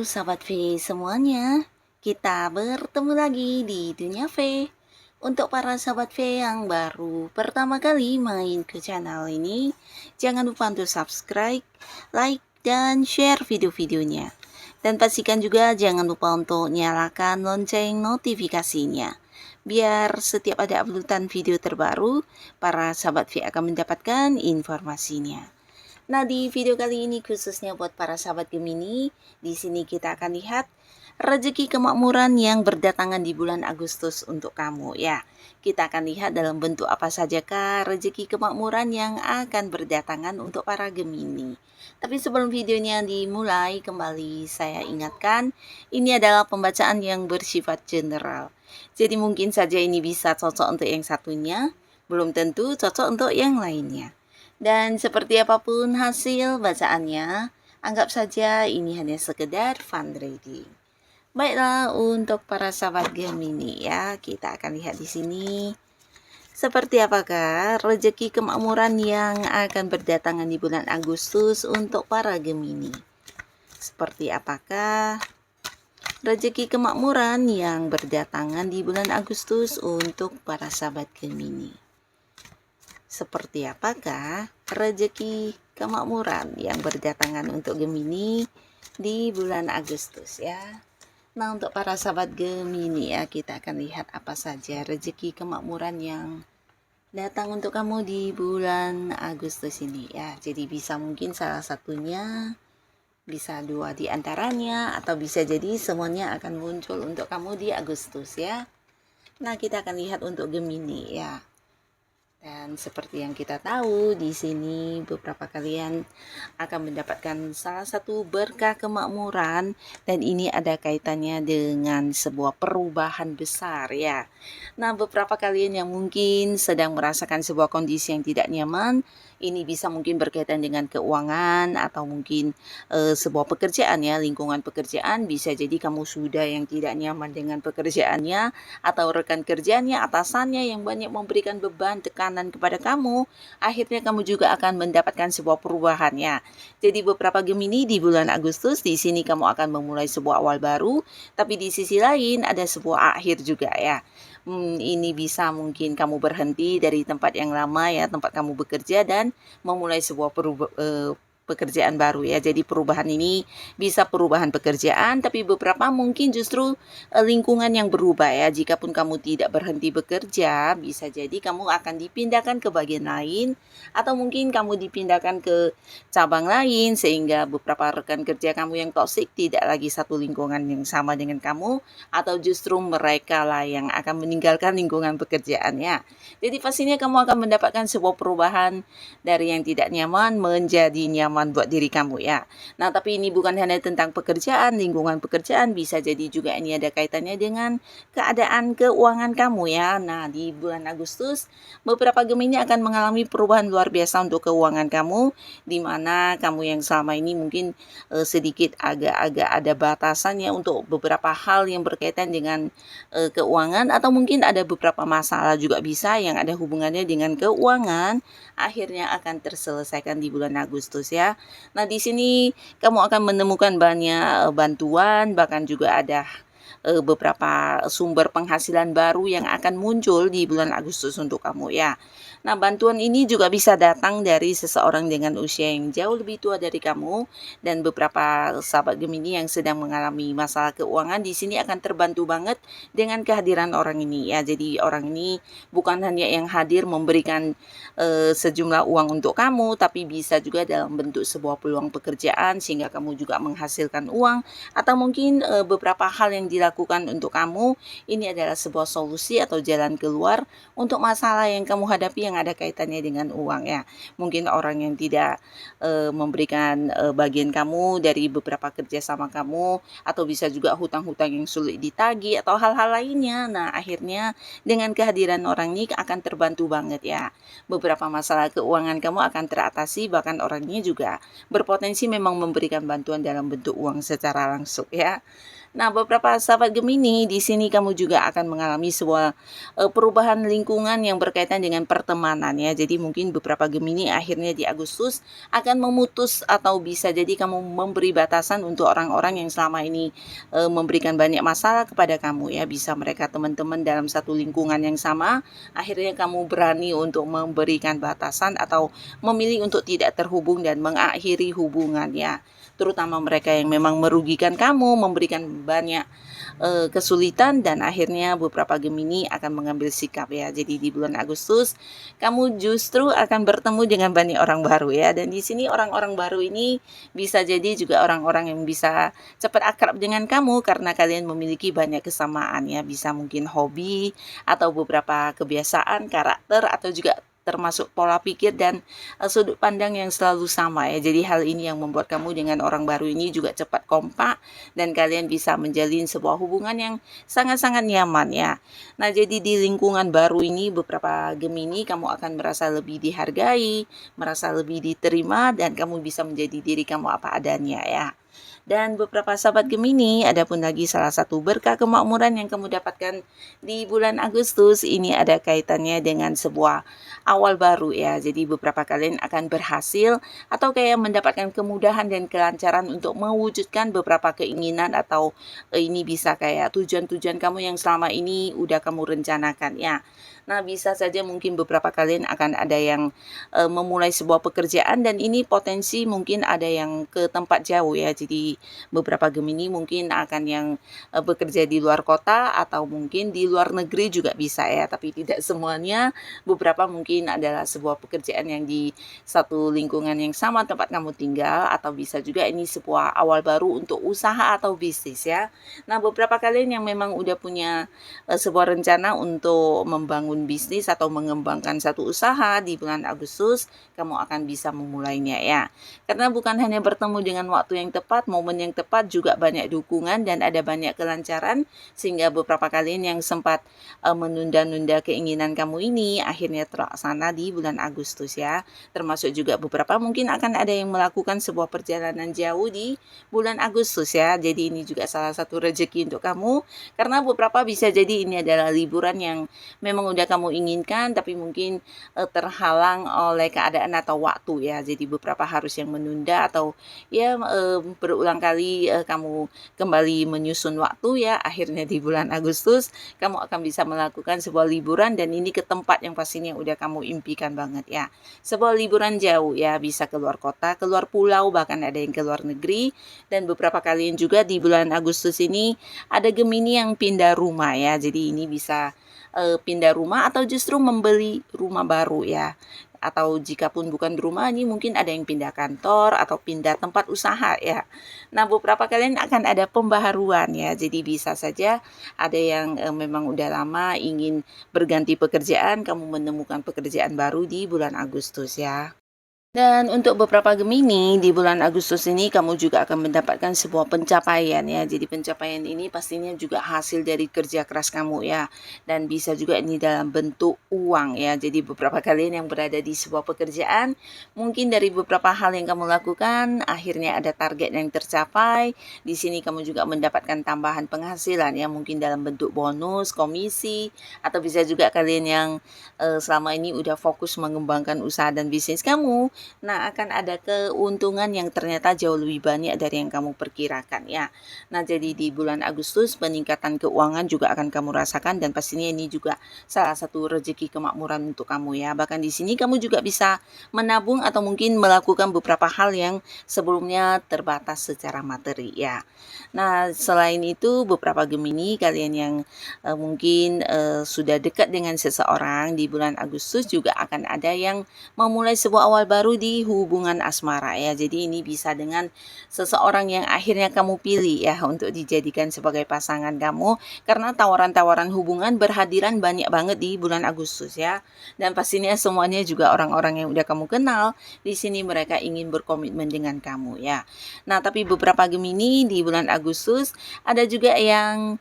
Sahabat V semuanya, kita bertemu lagi di Dunia V. Untuk para sahabat V yang baru pertama kali main ke channel ini, jangan lupa untuk subscribe, like, dan share video-videonya. Dan pastikan juga jangan lupa untuk nyalakan lonceng notifikasinya. Biar setiap ada uploadan video terbaru, para sahabat V akan mendapatkan informasinya. Nah, di video kali ini khususnya buat para sahabat Gemini, di sini kita akan lihat rezeki kemakmuran yang berdatangan di bulan Agustus untuk kamu ya. Kita akan lihat dalam bentuk apa sajakah rezeki kemakmuran yang akan berdatangan untuk para Gemini. Tapi sebelum videonya dimulai, kembali saya ingatkan, ini adalah pembacaan yang bersifat general. Jadi mungkin saja ini bisa cocok untuk yang satunya, belum tentu cocok untuk yang lainnya. Dan seperti apapun hasil bacaannya, anggap saja ini hanya sekedar fun reading. Baiklah, untuk para sahabat Gemini ya, kita akan lihat di sini. Seperti apakah rezeki kemakmuran yang akan berdatangan di bulan Agustus untuk para Gemini? Seperti apakah rezeki kemakmuran yang berdatangan di bulan Agustus untuk para sahabat Gemini? Seperti apakah rezeki kemakmuran yang berdatangan untuk Gemini di bulan Agustus ya. Nah, untuk para sahabat Gemini ya, kita akan lihat apa saja rezeki kemakmuran yang datang untuk kamu di bulan Agustus ini ya. Jadi bisa mungkin salah satunya, bisa dua di antaranya, atau bisa jadi semuanya akan muncul untuk kamu di Agustus ya. Nah, kita akan lihat untuk Gemini ya. Dan seperti yang kita tahu, di sini beberapa kalian akan mendapatkan salah satu berkah kemakmuran, dan ini ada kaitannya dengan sebuah perubahan besar ya. Nah, beberapa kalian yang mungkin sedang merasakan sebuah kondisi yang tidak nyaman, ini bisa mungkin berkaitan dengan keuangan atau mungkin sebuah pekerjaan ya, lingkungan pekerjaan. Bisa jadi kamu sudah yang tidak nyaman dengan pekerjaannya, atau rekan kerjanya, atasannya yang banyak memberikan beban, tekanan kepada kamu. Akhirnya kamu juga akan mendapatkan sebuah perubahan ya. Jadi beberapa Gemini di bulan Agustus, di sini kamu akan memulai sebuah awal baru, tapi di sisi lain ada sebuah akhir juga ya. Ini bisa mungkin kamu berhenti dari tempat yang lama ya, tempat kamu bekerja, dan memulai sebuah pekerjaan baru ya. Jadi perubahan ini bisa perubahan pekerjaan, tapi beberapa mungkin justru lingkungan yang berubah ya. Jikapun kamu tidak berhenti bekerja, bisa jadi kamu akan dipindahkan ke bagian lain, atau mungkin kamu dipindahkan ke cabang lain, sehingga beberapa rekan kerja kamu yang toksik tidak lagi satu lingkungan yang sama dengan kamu, atau justru mereka lah yang akan meninggalkan lingkungan pekerjaannya. Jadi pastinya kamu akan mendapatkan sebuah perubahan dari yang tidak nyaman menjadi nyaman buat diri kamu ya. Nah, tapi ini bukan hanya tentang pekerjaan, lingkungan pekerjaan, bisa jadi juga ini ada kaitannya dengan keadaan keuangan kamu ya. Nah, di bulan Agustus beberapa Gemini akan mengalami perubahan luar biasa untuk keuangan kamu, di mana kamu yang selama ini mungkin sedikit agak-agak ada batasannya untuk beberapa hal yang berkaitan dengan keuangan, atau mungkin ada beberapa masalah juga bisa yang ada hubungannya dengan keuangan, akhirnya akan terselesaikan di bulan Agustus ya. Nah, di sini kamu akan menemukan banyak bantuan, bahkan juga ada beberapa sumber penghasilan baru yang akan muncul di bulan Agustus untuk kamu ya. Nah, bantuan ini juga bisa datang dari seseorang dengan usia yang jauh lebih tua dari kamu, dan beberapa sahabat Gemini yang sedang mengalami masalah keuangan di sini akan terbantu banget dengan kehadiran orang ini ya. Jadi orang ini bukan hanya yang hadir memberikan sejumlah uang untuk kamu, tapi bisa juga dalam bentuk sebuah peluang pekerjaan sehingga kamu juga menghasilkan uang, atau mungkin beberapa hal yang dilakukan untuk kamu ini adalah sebuah solusi atau jalan keluar untuk masalah yang kamu hadapi yang ada kaitannya dengan uang ya. Mungkin orang yang tidak memberikan bagian kamu dari beberapa kerja sama kamu, atau bisa juga hutang-hutang yang sulit ditagih atau hal-hal lainnya. Nah, akhirnya dengan kehadiran orang ini akan terbantu banget ya. Beberapa masalah keuangan kamu akan teratasi, bahkan orangnya juga berpotensi memang memberikan bantuan dalam bentuk uang secara langsung ya. Nah, beberapa sahabat Gemini, di sini kamu juga akan mengalami sebuah perubahan lingkungan yang berkaitan dengan pertemanan ya. Jadi mungkin beberapa Gemini akhirnya di Agustus akan memutus atau bisa jadi kamu memberi batasan untuk orang-orang yang selama ini memberikan banyak masalah kepada kamu ya. Bisa mereka teman-teman dalam satu lingkungan yang sama, akhirnya kamu berani untuk memberikan batasan atau memilih untuk tidak terhubung dan mengakhiri hubungan ya. Terutama mereka yang memang merugikan kamu, memberikan banyak kesulitan, dan akhirnya beberapa Gemini akan mengambil sikap ya. Jadi di bulan Agustus kamu justru akan bertemu dengan banyak orang baru ya. Dan di sini orang-orang baru ini bisa jadi juga orang-orang yang bisa cepat akrab dengan kamu karena kalian memiliki banyak kesamaan ya. Bisa mungkin hobi atau beberapa kebiasaan, karakter, atau juga termasuk pola pikir dan sudut pandang yang selalu sama ya. Jadi hal ini yang membuat kamu dengan orang baru ini juga cepat kompak dan kalian bisa menjalin sebuah hubungan yang sangat-sangat nyaman ya. Nah, jadi di lingkungan baru ini beberapa Gemini kamu akan merasa lebih dihargai, merasa lebih diterima, dan kamu bisa menjadi diri kamu apa adanya ya. Dan beberapa sahabat Gemini, ada pun lagi salah satu berkah kemakmuran yang kamu dapatkan di bulan Agustus ini ada kaitannya dengan sebuah awal baru ya. Jadi beberapa kalian akan berhasil atau kayak mendapatkan kemudahan dan kelancaran untuk mewujudkan beberapa keinginan atau ini bisa kayak tujuan-tujuan kamu yang selama ini udah kamu rencanakan ya. Nah, bisa saja mungkin beberapa kalian akan ada yang memulai sebuah pekerjaan dan ini potensi mungkin ada yang ke tempat jauh ya. Jadi beberapa Gemini mungkin akan yang bekerja di luar kota atau mungkin di luar negeri juga bisa ya. Tapi tidak semuanya, beberapa mungkin adalah sebuah pekerjaan yang di satu lingkungan yang sama tempat kamu tinggal, atau bisa juga ini sebuah awal baru untuk usaha atau bisnis ya. Nah, beberapa kalian yang memang udah punya sebuah rencana untuk membangun bisnis atau mengembangkan satu usaha di bulan Agustus, kamu akan bisa memulainya ya. Karena bukan hanya bertemu dengan waktu yang tepat, momen yang tepat, juga banyak dukungan dan ada banyak kelancaran, sehingga beberapa kalian yang sempat menunda-nunda keinginan kamu ini akhirnya terlaksana di bulan Agustus ya. Termasuk juga beberapa mungkin akan ada yang melakukan sebuah perjalanan jauh di bulan Agustus ya. Jadi ini juga salah satu rezeki untuk kamu, karena beberapa bisa jadi ini adalah liburan yang memang udah kamu inginkan tapi mungkin terhalang oleh keadaan atau waktu ya. Jadi beberapa harus yang menunda atau ya berulang kali kamu kembali menyusun waktu ya. Akhirnya di bulan Agustus kamu akan bisa melakukan sebuah liburan, dan ini ke tempat yang pastinya udah kamu impikan banget ya. Sebuah liburan jauh ya, bisa keluar kota, keluar pulau, bahkan ada yang ke luar negeri. Dan beberapa kalian juga di bulan Agustus ini ada Gemini yang pindah rumah ya. Jadi ini bisa pindah rumah atau justru membeli rumah baru ya. Atau jika pun bukan rumah, ini mungkin ada yang pindah kantor atau pindah tempat usaha ya. Nah, beberapa kalian akan ada pembaharuan ya. Jadi bisa saja ada yang memang udah lama ingin berganti pekerjaan, kamu menemukan pekerjaan baru di bulan Agustus ya. Dan untuk beberapa Gemini, di bulan Agustus ini kamu juga akan mendapatkan sebuah pencapaian ya. Jadi pencapaian ini pastinya juga hasil dari kerja keras kamu ya. Dan bisa juga ini dalam bentuk uang ya. Jadi beberapa kalian yang berada di sebuah pekerjaan, mungkin dari beberapa hal yang kamu lakukan, akhirnya ada target yang tercapai. Di sini kamu juga mendapatkan tambahan penghasilan ya. Mungkin dalam bentuk bonus, komisi, atau bisa juga kalian yang selama ini udah fokus mengembangkan usaha dan bisnis kamu. Nah, akan ada keuntungan yang ternyata jauh lebih banyak dari yang kamu perkirakan ya. Nah, jadi di bulan Agustus peningkatan keuangan juga akan kamu rasakan, dan pastinya ini juga salah satu rezeki kemakmuran untuk kamu ya. Bahkan di sini kamu juga bisa menabung atau mungkin melakukan beberapa hal yang sebelumnya terbatas secara materi ya. Nah, selain itu beberapa Gemini kalian yang mungkin sudah dekat dengan seseorang di bulan Agustus juga akan ada yang memulai sebuah awal baru di hubungan asmara ya. Jadi ini bisa dengan seseorang yang akhirnya kamu pilih ya untuk dijadikan sebagai pasangan kamu, karena tawaran-tawaran hubungan berhadiran banyak banget di bulan Agustus ya. Dan pastinya semuanya juga orang-orang yang udah kamu kenal. Di sini mereka ingin berkomitmen dengan kamu ya. Nah, tapi beberapa Gemini di bulan Agustus ada juga yang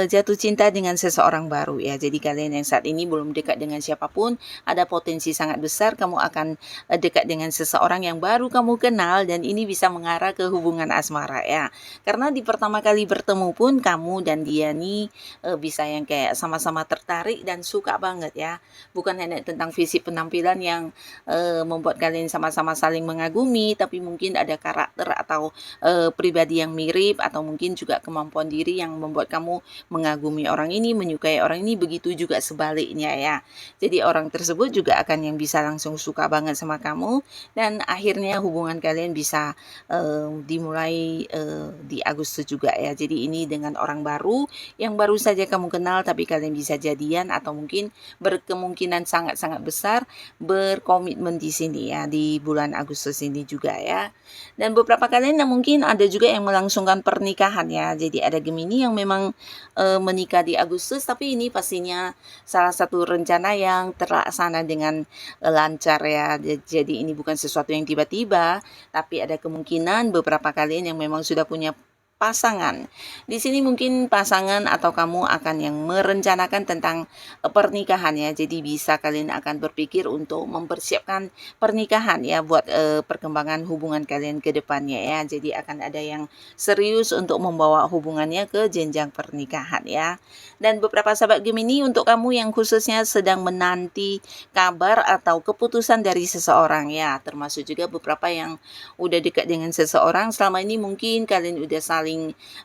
jatuh cinta dengan seseorang baru ya. Jadi kalian yang saat ini belum dekat dengan siapapun, ada potensi sangat besar kamu akan dekat dekat dengan seseorang yang baru kamu kenal dan ini bisa mengarah ke hubungan asmara ya. Karena di pertama kali bertemu pun kamu dan dia nih bisa yang kayak sama-sama tertarik dan suka banget ya. Bukan hanya tentang fisik penampilan yang membuat kalian sama-sama saling mengagumi, tapi mungkin ada karakter atau pribadi yang mirip atau mungkin juga kemampuan diri yang membuat kamu mengagumi orang ini, menyukai orang ini, begitu juga sebaliknya ya. Jadi orang tersebut juga akan yang bisa langsung suka banget sama kamu dan akhirnya hubungan kalian bisa dimulai di Agustus juga ya. Jadi ini dengan orang baru yang baru saja kamu kenal tapi kalian bisa jadian atau mungkin berkemungkinan sangat-sangat besar berkomitmen di sini ya di bulan Agustus ini juga ya. Dan beberapa kalian yang mungkin ada juga yang melangsungkan pernikahan ya. Jadi ada Gemini yang memang menikah di Agustus tapi ini pastinya salah satu rencana yang terlaksana dengan lancar ya. Jadi ini bukan sesuatu yang tiba-tiba, tapi ada kemungkinan beberapa kalian yang memang sudah punya pasangan. Di sini mungkin pasangan atau kamu akan yang merencanakan tentang pernikahan ya. Jadi bisa kalian akan berpikir untuk mempersiapkan pernikahan ya buat perkembangan hubungan kalian ke depannya ya. Jadi akan ada yang serius untuk membawa hubungannya ke jenjang pernikahan ya. Dan beberapa sahabat Gemini untuk kamu yang khususnya sedang menanti kabar atau keputusan dari seseorang ya. Termasuk juga beberapa yang udah dekat dengan seseorang selama ini mungkin kalian udah saling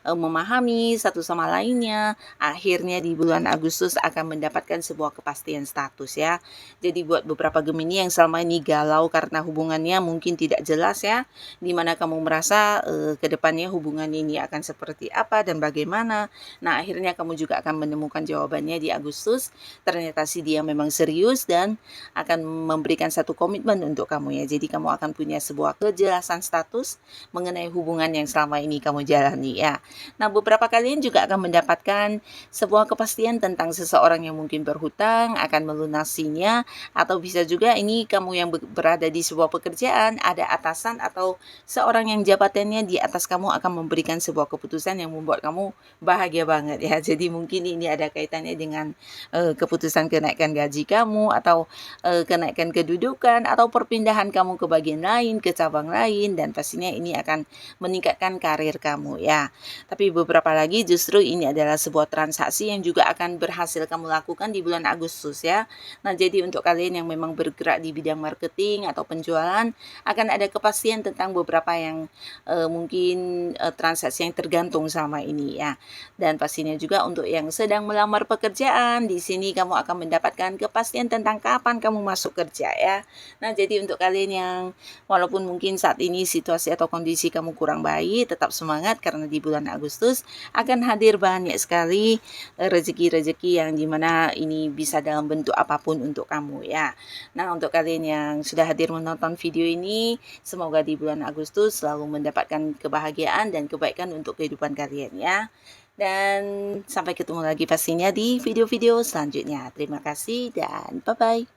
memahami satu sama lainnya. Akhirnya di bulan Agustus akan mendapatkan sebuah kepastian status ya. Jadi buat beberapa Gemini yang selama ini galau karena hubungannya mungkin tidak jelas ya, dimana kamu merasa ke depannya hubungan ini akan seperti apa dan bagaimana. Nah akhirnya kamu juga akan menemukan jawabannya di Agustus. Ternyata si dia memang serius dan akan memberikan satu komitmen untuk kamu ya. Jadi kamu akan punya sebuah kejelasan status mengenai hubungan yang selama ini kamu jalani ya. Nah beberapa kalian juga akan mendapatkan sebuah kepastian tentang seseorang yang mungkin berhutang akan melunasinya, atau bisa juga ini kamu yang berada di sebuah pekerjaan, ada atasan atau seorang yang jabatannya di atas kamu akan memberikan sebuah keputusan yang membuat kamu bahagia banget ya. Jadi mungkin ini ada kaitannya dengan keputusan kenaikan gaji kamu atau kenaikan kedudukan atau perpindahan kamu ke bagian lain, ke cabang lain, dan pastinya ini akan meningkatkan karir kamu ya. Tapi beberapa lagi justru ini adalah sebuah transaksi yang juga akan berhasil kamu lakukan di bulan Agustus ya. Nah jadi untuk kalian yang memang bergerak di bidang marketing atau penjualan akan ada kepastian tentang beberapa yang mungkin transaksi yang tergantung selama ini ya. Dan pastinya juga untuk yang sedang melamar pekerjaan, di sini kamu akan mendapatkan kepastian tentang kapan kamu masuk kerja ya. Nah jadi untuk kalian yang walaupun mungkin saat ini situasi atau kondisi kamu kurang baik, tetap semangat karena di bulan Agustus akan hadir banyak sekali rezeki-rezeki yang dimana ini bisa dalam bentuk apapun untuk kamu ya. Nah untuk kalian yang sudah hadir menonton video ini, semoga di bulan Agustus selalu mendapatkan kebahagiaan dan kebaikan untuk kehidupan kalian ya. Dan sampai ketemu lagi pastinya di video-video selanjutnya. Terima kasih dan bye-bye.